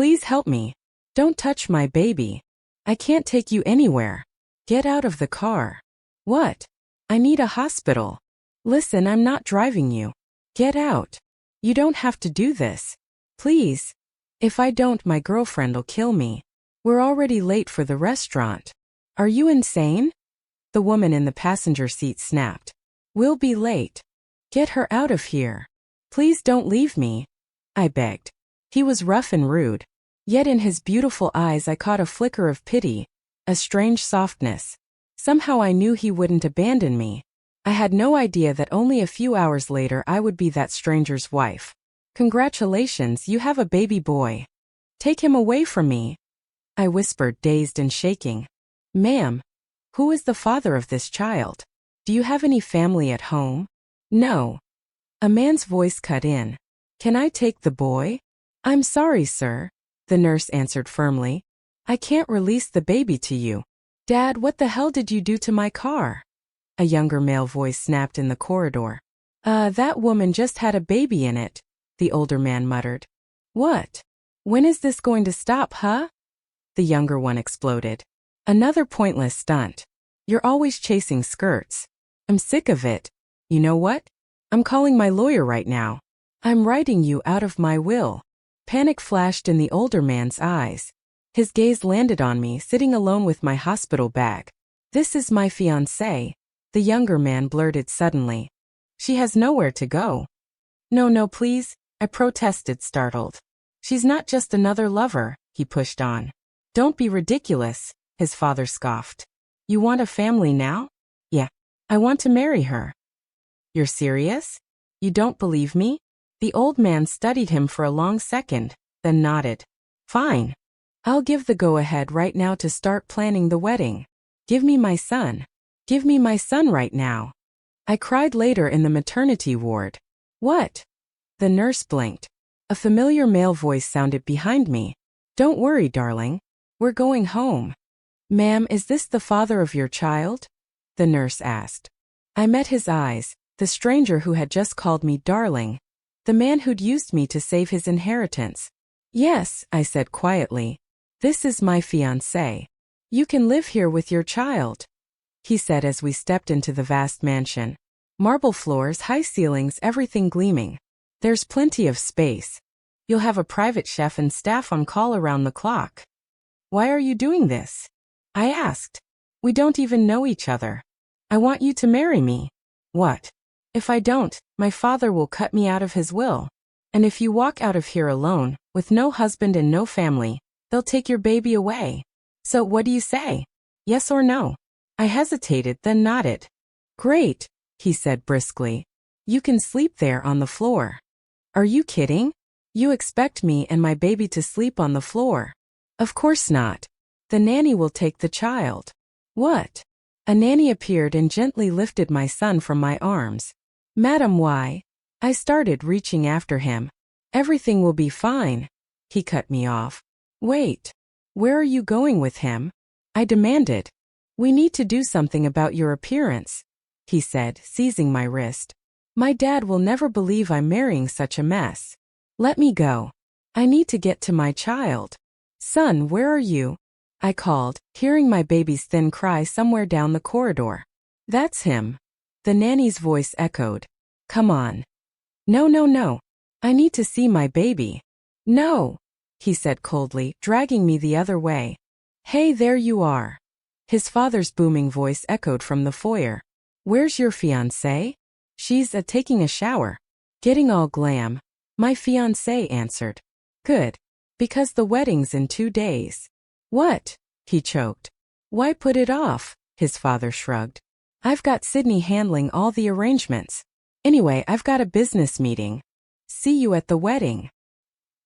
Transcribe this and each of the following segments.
Please help me. Don't touch my baby. I can't take you anywhere. Get out of the car. What? I need a hospital. Listen, I'm not driving you. Get out. You don't have to do this. Please. If I don't, my girlfriend'll kill me. We're already late for the restaurant. Are you insane? The woman in the passenger seat snapped. We'll be late. Get her out of here. Please don't leave me. I begged. He was rough and rude. Yet in his beautiful eyes I caught a flicker of pity, a strange softness. Somehow I knew he wouldn't abandon me. I had no idea that only a few hours later I would be that stranger's wife. Congratulations, you have a baby boy. Take him away from me. I whispered, dazed and shaking. Ma'am, who is the father of this child? Do you have any family at home? No. A man's voice cut in. Can I take the boy? I'm sorry, sir, the nurse answered firmly. I can't release the baby to you. Dad, what the hell did you do to my car? A younger male voice snapped in the corridor. That woman just had a baby in it, the older man muttered. What? When is this going to stop, huh? The younger one exploded. Another pointless stunt. You're always chasing skirts. I'm sick of it. You know what? I'm calling my lawyer right now. I'm writing you out of my will. Panic flashed in the older man's eyes. His gaze landed on me, sitting alone with my hospital bag. This is my fiancée, the younger man blurted suddenly. She has nowhere to go. No, please, I protested, startled. She's not just another lover, he pushed on. Don't be ridiculous, his father scoffed. You want a family now? Yeah, I want to marry her. You're serious? You don't believe me? The old man studied him for a long second, then nodded. Fine. I'll give the go-ahead right now to start planning the wedding. Give me my son. Give me my son right now. I cried later in the maternity ward. What? The nurse blinked. A familiar male voice sounded behind me. Don't worry, darling. We're going home. Ma'am, is this the father of your child? The nurse asked. I met his eyes, the stranger who had just called me darling, the man who'd used me to save his inheritance. Yes, I said quietly. This is my fiancé. You can live here with your child, he said as we stepped into the vast mansion. Marble floors, high ceilings, everything gleaming. There's plenty of space. You'll have a private chef and staff on call around the clock. Why are you doing this? I asked. We don't even know each other. I want you to marry me. What? If I don't, my father will cut me out of his will. And if you walk out of here alone, with no husband and no family, they'll take your baby away. So what do you say? Yes or no? I hesitated, then nodded. Great, he said briskly. You can sleep there on the floor. Are you kidding? You expect me and my baby to sleep on the floor? Of course not. The nanny will take the child. What? A nanny appeared and gently lifted my son from my arms. Madam, why? I started reaching after him. Everything will be fine. He cut me off. Wait. Where are you going with him? I demanded. We need to do something about your appearance, he said, seizing my wrist. My dad will never believe I'm marrying such a mess. Let me go. I need to get to my child. Son, where are you? I called, hearing my baby's thin cry somewhere down the corridor. That's him. The nanny's voice echoed. Come on. No. I need to see my baby. No, he said coldly, dragging me the other way. Hey, there you are. His father's booming voice echoed from the foyer. Where's your fiancée? She's taking a shower. Getting all glam. My fiancé answered. Good. Because the wedding's in 2 days. What? He choked. Why put it off? His father shrugged. I've got Sydney handling all the arrangements. Anyway, I've got a business meeting. See you at the wedding.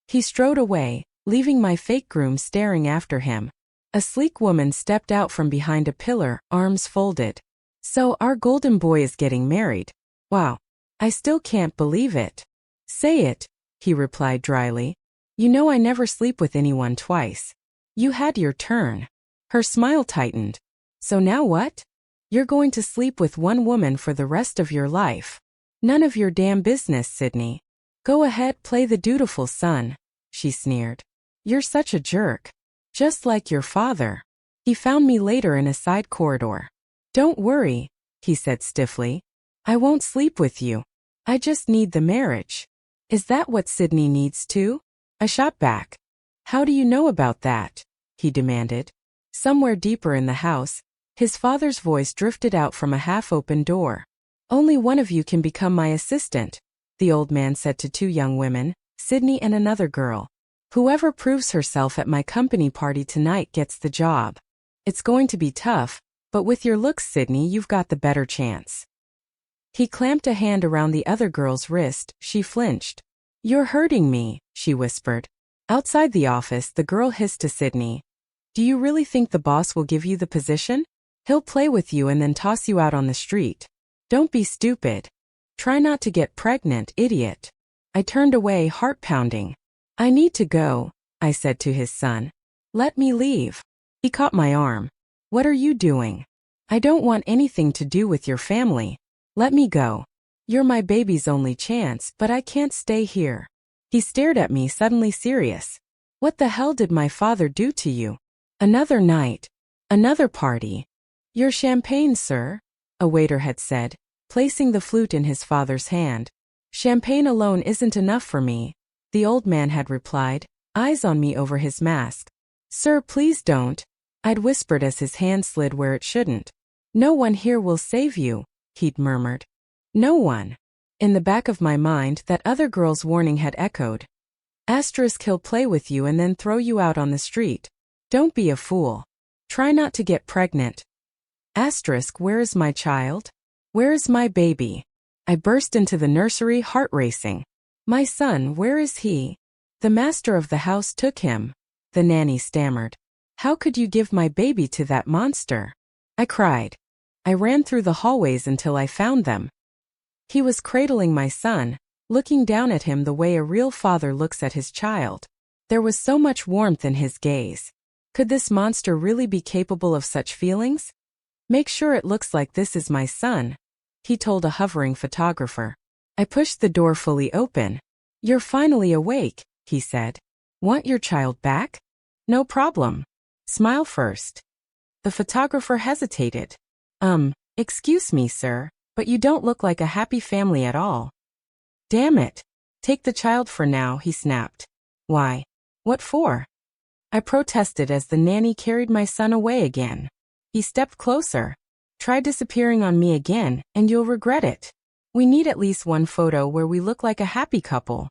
He strode away, leaving my fake groom staring after him. A sleek woman stepped out from behind a pillar, arms folded. So our golden boy is getting married. Wow. I still can't believe it. Say it, he replied dryly. You know I never sleep with anyone twice. You had your turn. Her smile tightened. So now what? You're going to sleep with one woman for the rest of your life. None of your damn business, Sydney. Go ahead, play the dutiful son, she sneered. You're such a jerk. Just like your father. He found me later in a side corridor. Don't worry, he said stiffly. I won't sleep with you. I just need the marriage. Is that what Sydney needs too? I shot back. How do you know about that? He demanded. Somewhere deeper in the house, his father's voice drifted out from a half-open door. Only one of you can become my assistant, the old man said to two young women, Sydney and another girl. Whoever proves herself at my company party tonight gets the job. It's going to be tough, but with your looks, Sydney, you've got the better chance. He clamped a hand around the other girl's wrist. She flinched. You're hurting me, she whispered. Outside the office, the girl hissed to Sydney. Do you really think the boss will give you the position? He'll play with you and then toss you out on the street. Don't be stupid. Try not to get pregnant, idiot. I turned away, heart pounding. I need to go, I said to his son. Let me leave. He caught my arm. What are you doing? I don't want anything to do with your family. Let me go. You're my baby's only chance, but I can't stay here. He stared at me, suddenly serious. What the hell did my father do to you? Another night. Another party. Your champagne, sir, a waiter had said, placing the flute in his father's hand. Champagne alone isn't enough for me, the old man had replied, eyes on me over his mask. Sir, please don't, I'd whispered as his hand slid where it shouldn't. No one here will save you, he'd murmured. No one. In the back of my mind, that other girl's warning had echoed. He'll play with you and then throw you out on the street. Don't be a fool. Try not to get pregnant. Where is my child? Where is my baby? I burst into the nursery, heart racing. My son, where is he? The master of the house took him, the nanny stammered. How could you give my baby to that monster? I cried. I ran through the hallways until I found them. He was cradling my son, looking down at him the way a real father looks at his child. There was so much warmth in his gaze. Could this monster really be capable of such feelings? Make sure it looks like this is my son, he told a hovering photographer. I pushed the door fully open. You're finally awake, he said. Want your child back? No problem. Smile first. The photographer hesitated. Excuse me, sir, but you don't look like a happy family at all. Damn it. Take the child for now, he snapped. Why? What for? I protested as the nanny carried my son away again. He stepped closer. Try disappearing on me again, and you'll regret it. We need at least one photo where we look like a happy couple.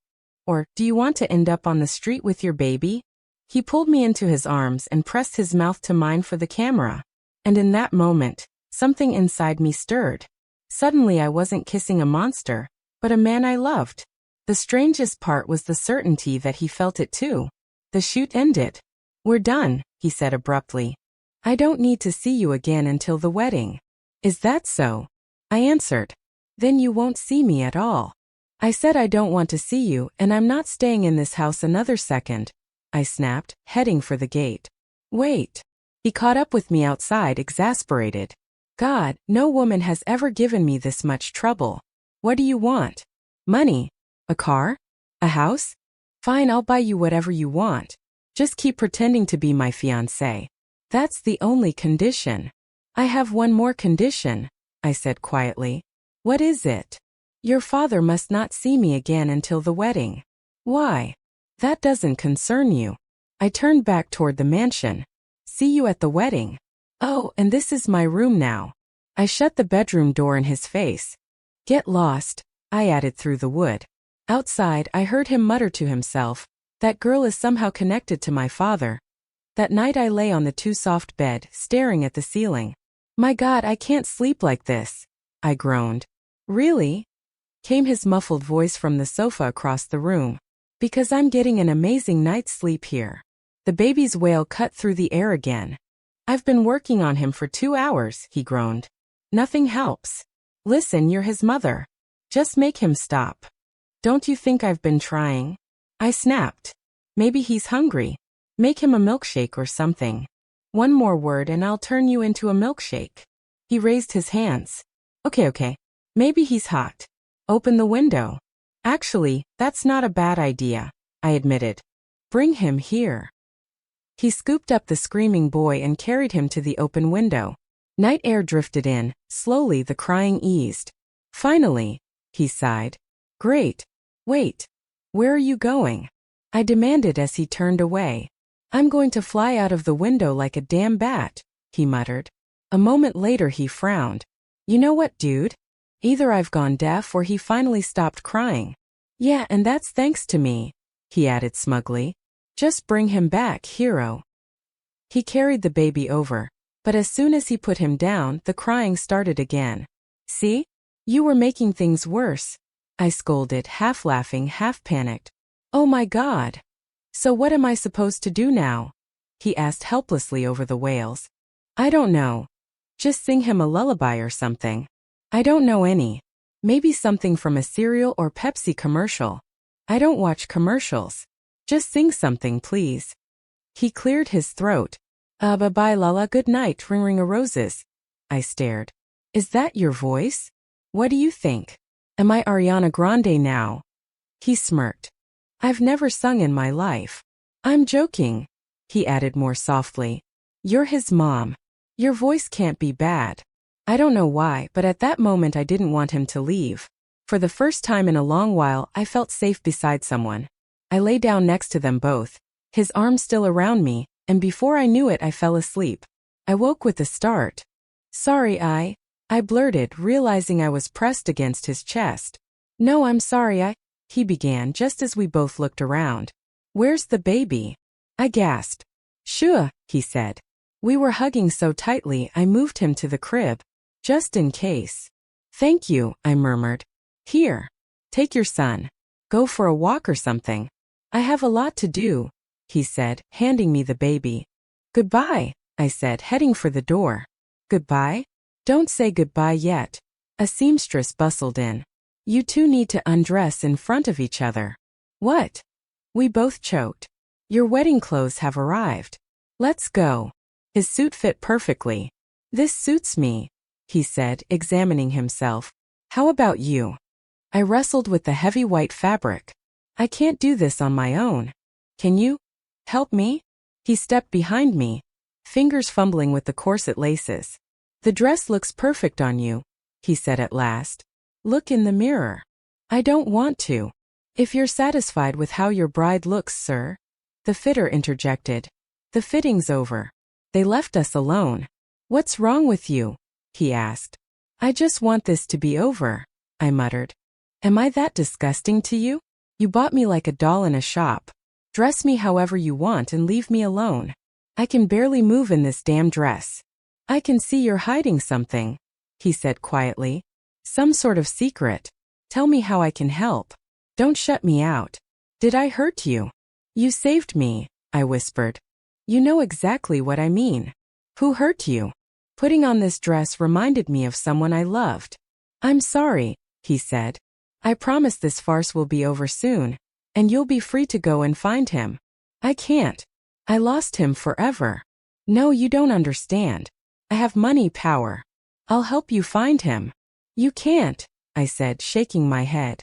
Or, do you want to end up on the street with your baby? He pulled me into his arms and pressed his mouth to mine for the camera. And in that moment, something inside me stirred. Suddenly I wasn't kissing a monster, but a man I loved. The strangest part was the certainty that he felt it too. The shoot ended. We're done, he said abruptly. I don't need to see you again until the wedding. Is that so? I answered. Then you won't see me at all. I said I don't want to see you, and I'm not staying in this house another second, I snapped, heading for the gate. Wait. He caught up with me outside, exasperated. God, no woman has ever given me this much trouble. What do you want? Money? A car? A house? Fine, I'll buy you whatever you want. Just keep pretending to be my fiancé. That's the only condition. I have one more condition, I said quietly. What is it? Your father must not see me again until the wedding. Why? That doesn't concern you. I turned back toward the mansion. See you at the wedding. Oh, and this is my room now. I shut the bedroom door in his face. Get lost, I added through the wood. Outside, I heard him mutter to himself, that girl is somehow connected to my father. That night I lay on the too-soft bed, staring at the ceiling. My God, I can't sleep like this, I groaned. Really? Came his muffled voice from the sofa across the room. Because I'm getting an amazing night's sleep here. The baby's wail cut through the air again. I've been working on him for 2 hours, he groaned. Nothing helps. Listen, you're his mother. Just make him stop. Don't you think I've been trying? I snapped. Maybe he's hungry. Make him a milkshake or something. One more word and I'll turn you into a milkshake. He raised his hands. Okay. Maybe he's hot. Open the window. Actually, that's not a bad idea, I admitted. Bring him here. He scooped up the screaming boy and carried him to the open window. Night air drifted in. Slowly the crying eased. Finally, he sighed. Great. Wait. Where are you going? I demanded as he turned away. I'm going to fly out of the window like a damn bat, he muttered. A moment later he frowned. You know what, dude? Either I've gone deaf or he finally stopped crying. Yeah, and that's thanks to me, he added smugly. Just bring him back, hero. He carried the baby over, but as soon as he put him down, the crying started again. See? You were making things worse, I scolded, half laughing, half panicked. Oh my God. So what am I supposed to do now? He asked helplessly over the wails. I don't know. Just sing him a lullaby or something. I don't know any. Maybe something from a cereal or Pepsi commercial. I don't watch commercials. Just sing something, please. He cleared his throat. Bye-bye Lala, good night, ring-ring-a-roses. I stared. Is that your voice? What do you think? Am I Ariana Grande now? He smirked. I've never sung in my life. I'm joking, he added more softly. You're his mom. Your voice can't be bad. I don't know why, but at that moment I didn't want him to leave. For the first time in a long while, I felt safe beside someone. I lay down next to them both, his arms still around me, and before I knew it I fell asleep. I woke with a start. Sorry, I blurted, realizing I was pressed against his chest. No, I'm sorry, he began just as we both looked around. Where's the baby? I gasped. Shua, he said. We were hugging so tightly I moved him to the crib. Just in case. Thank you, I murmured. Here. Take your son. Go for a walk or something. I have a lot to do, he said, handing me the baby. Goodbye, I said, heading for the door. Goodbye? Don't say goodbye yet. A seamstress bustled in. You two need to undress in front of each other. What? We both choked. Your wedding clothes have arrived. Let's go. His suit fit perfectly. This suits me, he said, examining himself. How about you? I wrestled with the heavy white fabric. I can't do this on my own. Can you? Help me? He stepped behind me, fingers fumbling with the corset laces. The dress looks perfect on you, he said at last. Look in the mirror. I don't want to. If you're satisfied with how your bride looks, sir. The fitter interjected. The fitting's over. They left us alone. What's wrong with you? He asked. I just want this to be over, I muttered. Am I that disgusting to you? You bought me like a doll in a shop. Dress me however you want and leave me alone. I can barely move in this damn dress. I can see you're hiding something, he said quietly. Some sort of secret. Tell me how I can help. Don't shut me out. Did I hurt you? You saved me, I whispered. You know exactly what I mean. Who hurt you? Putting on this dress reminded me of someone I loved. I'm sorry, he said. I promise this farce will be over soon, and you'll be free to go and find him. I can't. I lost him forever. No, you don't understand. I have money power. I'll help you find him. You can't, I said, shaking my head.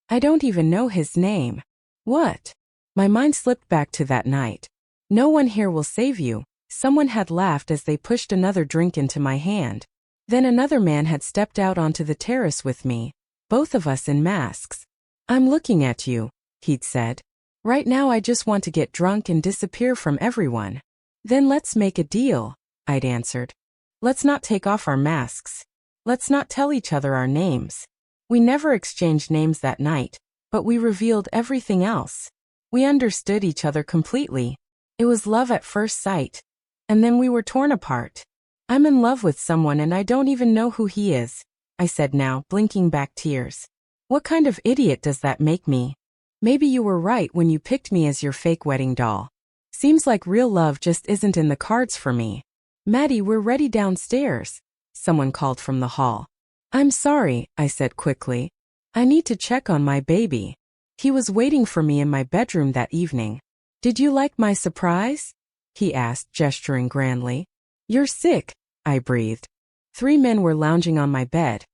I don't even know his name. What? My mind slipped back to that night. No one here will save you. Someone had laughed as they pushed another drink into my hand. Then another man had stepped out onto the terrace with me, both of us in masks. I'm looking at you, he'd said. Right now I just want to get drunk and disappear from everyone. Then let's make a deal, I'd answered. Let's not take off our masks. Let's not tell each other our names. We never exchanged names that night, but we revealed everything else. We understood each other completely. It was love at first sight. And then we were torn apart. I'm in love with someone and I don't even know who he is, I said now, blinking back tears. What kind of idiot does that make me? Maybe you were right when you picked me as your fake wedding doll. Seems like real love just isn't in the cards for me. Maddie, we're ready downstairs, someone called from the hall. I'm sorry, I said quickly. I need to check on my baby. He was waiting for me in my bedroom that evening. Did you like my surprise? He asked, gesturing grandly. You're sick, I breathed. 3 men were lounging on my bed.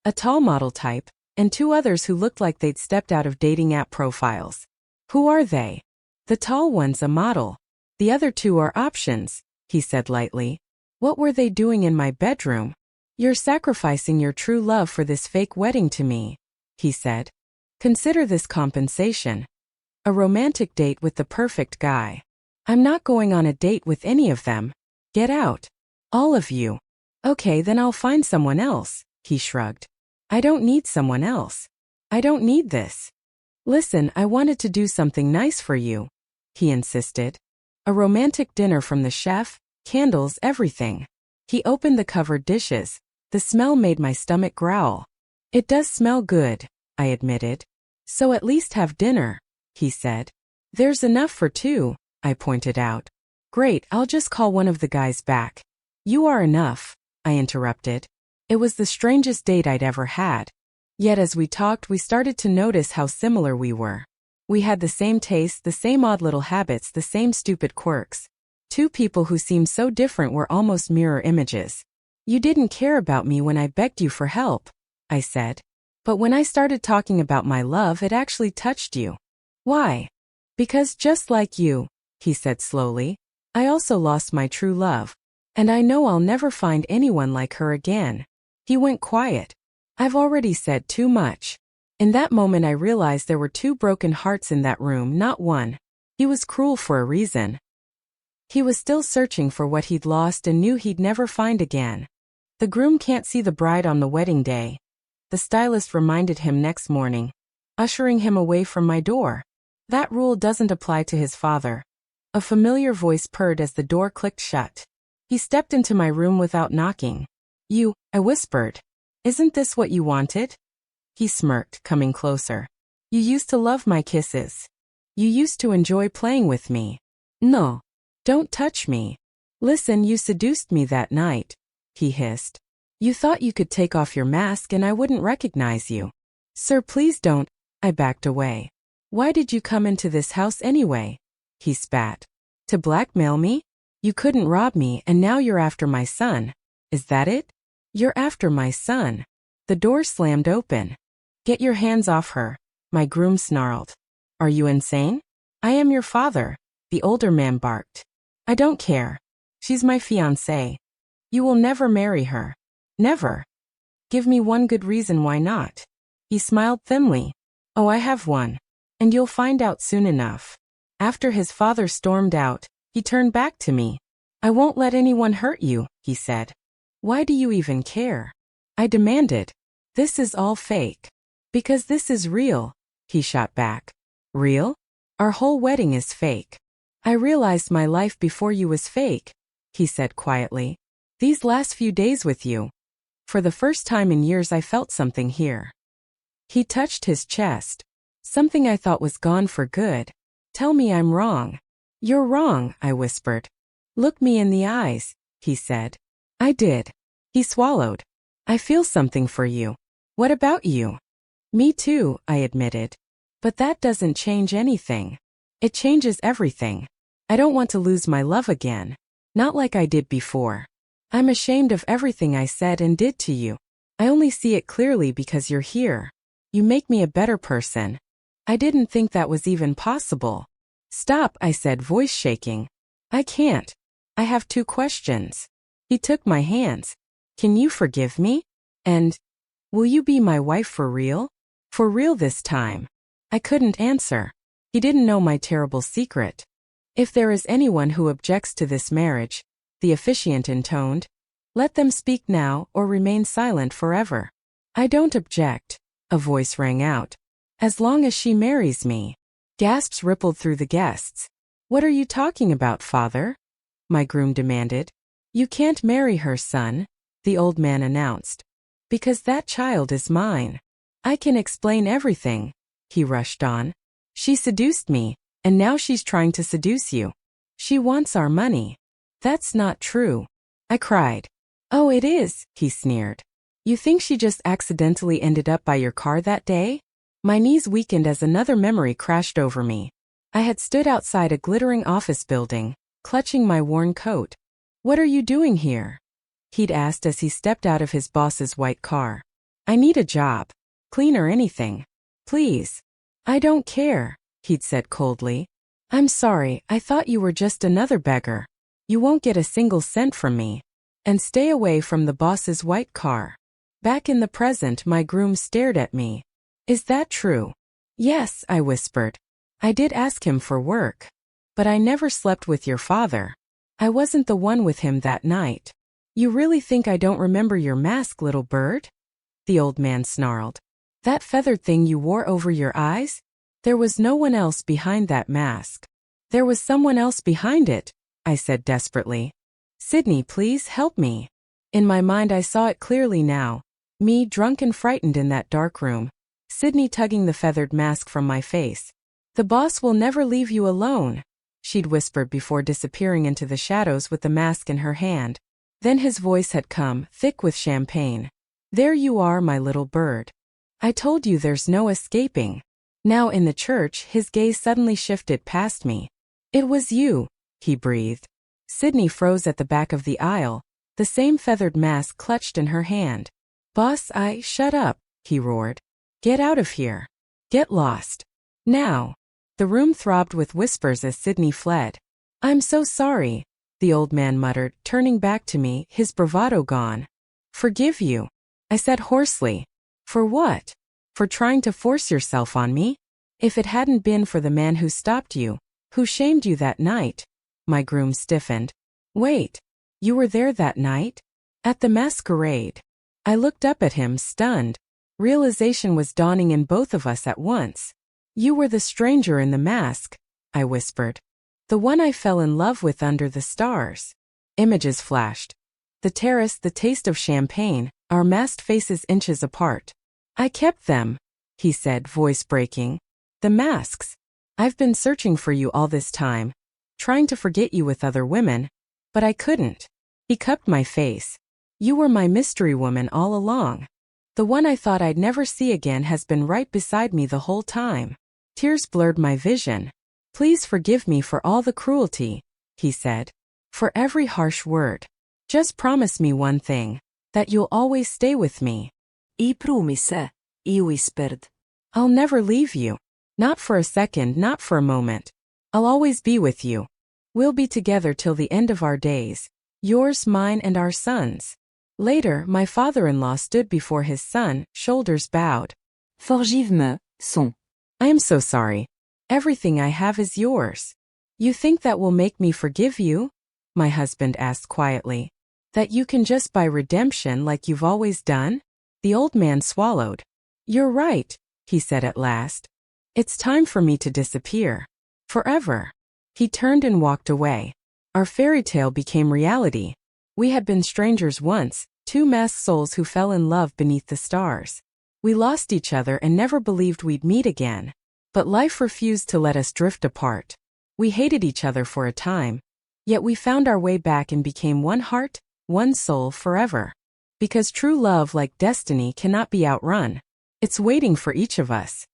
A tall model type, and 2 others who looked like they'd stepped out of dating app profiles. Who are they? The tall one's a model. The other two are options, he said lightly. What were they doing in my bedroom? You're sacrificing your true love for this fake wedding to me, he said. Consider this compensation. A romantic date with the perfect guy. I'm not going on a date with any of them. Get out. All of you. Okay, then I'll find someone else, he shrugged. I don't need someone else. I don't need this. Listen, I wanted to do something nice for you, he insisted. A romantic dinner from the chef, candles, everything. He opened the covered dishes. The smell made my stomach growl. It does smell good, I admitted. So at least have dinner, he said. There's enough for two, I pointed out. Great, I'll just call one of the guys back. You are enough, I interrupted. It was the strangest date I'd ever had. Yet as we talked, we started to notice how similar we were. We had the same tastes, the same odd little habits, the same stupid quirks. Two people who seemed so different were almost mirror images. You didn't care about me when I begged you for help, I said. But when I started talking about my love, it actually touched you. Why? Because just like you, he said slowly, I also lost my true love. And I know I'll never find anyone like her again. He went quiet. I've already said too much. In that moment I realized there were two broken hearts in that room, not one. He was cruel for a reason. He was still searching for what he'd lost and knew he'd never find again. The groom can't see the bride on the wedding day. The stylist reminded him next morning, ushering him away from my door. That rule doesn't apply to his father. A familiar voice purred as the door clicked shut. He stepped into my room without knocking. You, I whispered. Isn't this what you wanted? He smirked, coming closer. You used to love my kisses. You used to enjoy playing with me. No. Don't touch me. Listen, you seduced me that night, he hissed. You thought you could take off your mask and I wouldn't recognize you. Sir, please don't. I backed away. Why did you come into this house anyway? He spat. To blackmail me? You couldn't rob me and now you're after my son. Is that it? You're after my son. The door slammed open. Get your hands off her, my groom snarled. Are you insane? I am your father, the older man barked. I don't care. She's my fiancée. You will never marry her. Never. Give me one good reason why not. He smiled thinly. Oh, I have one. And you'll find out soon enough. After his father stormed out, he turned back to me. I won't let anyone hurt you, he said. Why do you even care? I demanded. This is all fake. Because this is real, he shot back. Real? Our whole wedding is fake. I realized my life before you was fake, he said quietly. These last few days with you. For the first time in years I felt something here. He touched his chest. Something I thought was gone for good. Tell me I'm wrong. You're wrong, I whispered. Look me in the eyes, he said. I did. He swallowed. I feel something for you. What about you? Me too, I admitted. But that doesn't change anything. It changes everything. I don't want to lose my love again. Not like I did before. I'm ashamed of everything I said and did to you. I only see it clearly because you're here. You make me a better person. I didn't think that was even possible. Stop, I said, voice shaking. I can't. I have 2 questions. He took my hands. Can you forgive me? And, will you be my wife for real? For real this time. I couldn't answer. He didn't know my terrible secret. If there is anyone who objects to this marriage, the officiant intoned, let them speak now or remain silent forever. I don't object, a voice rang out. As long as she marries me. Gasps rippled through the guests. What are you talking about, father? My groom demanded. You can't marry her, son, the old man announced. Because that child is mine. I can explain everything, he rushed on. She seduced me, and now she's trying to seduce you. She wants our money. That's not true. I cried. Oh, it is, he sneered. You think she just accidentally ended up by your car that day? My knees weakened as another memory crashed over me. I had stood outside a glittering office building, clutching my worn coat. What are you doing here? He'd asked as he stepped out of his boss's white car. I need a job. Clean or anything. Please. I don't care, he'd said coldly. I'm sorry, I thought you were just another beggar. You won't get a single cent from me. And stay away from the boss's white car. Back in the present, my groom stared at me. Is that true? Yes, I whispered. I did ask him for work. But I never slept with your father. I wasn't the one with him that night. You really think I don't remember your mask, little bird? The old man snarled. That feathered thing you wore over your eyes? There was no one else behind that mask. There was someone else behind it, I said desperately. Sydney, please help me. In my mind I saw it clearly now. Me drunk and frightened in that dark room. Sydney tugging the feathered mask from my face. The boss will never leave you alone, she'd whispered before disappearing into the shadows with the mask in her hand. Then his voice had come, thick with champagne. There you are, my little bird. I told you there's no escaping. Now in the church, his gaze suddenly shifted past me. It was you, he breathed. Sydney froze at the back of the aisle, the same feathered mask clutched in her hand. Boss, shut up, he roared. Get out of here. Get lost. Now. The room throbbed with whispers as Sydney fled. I'm so sorry, the old man muttered, turning back to me, his bravado gone. Forgive you, I said hoarsely. For what? For trying to force yourself on me? If it hadn't been for the man who stopped you, who shamed you that night. My groom stiffened. Wait, you were there that night? At the masquerade. I looked up at him, stunned. Realization was dawning in both of us at once. You were the stranger in the mask, I whispered. The one I fell in love with under the stars. Images flashed. The terrace, the taste of champagne, our masked faces inches apart. I kept them, he said, voice breaking. The masks. I've been searching for you all this time, trying to forget you with other women, but I couldn't. He cupped my face. You were my mystery woman all along. The one I thought I'd never see again has been right beside me the whole time. Tears blurred my vision. Please forgive me for all the cruelty, he said. For every harsh word. Just promise me one thing, that you'll always stay with me. I promise, he whispered. I'll never leave you. Not for a second, not for a moment. I'll always be with you. We'll be together till the end of our days. Yours, mine, and our sons. Later, my father-in-law stood before his son, shoulders bowed. Forgive-me, son. I am so sorry. Everything I have is yours. You think that will make me forgive you? My husband asked quietly. That you can just buy redemption like you've always done? The old man swallowed. You're right, he said at last. It's time for me to disappear. Forever. He turned and walked away. Our fairy tale became reality. We had been strangers once, two masked souls who fell in love beneath the stars. We lost each other and never believed we'd meet again. But life refused to let us drift apart. We hated each other for a time. Yet we found our way back and became one heart, one soul forever. Because true love, like destiny, cannot be outrun. It's waiting for each of us.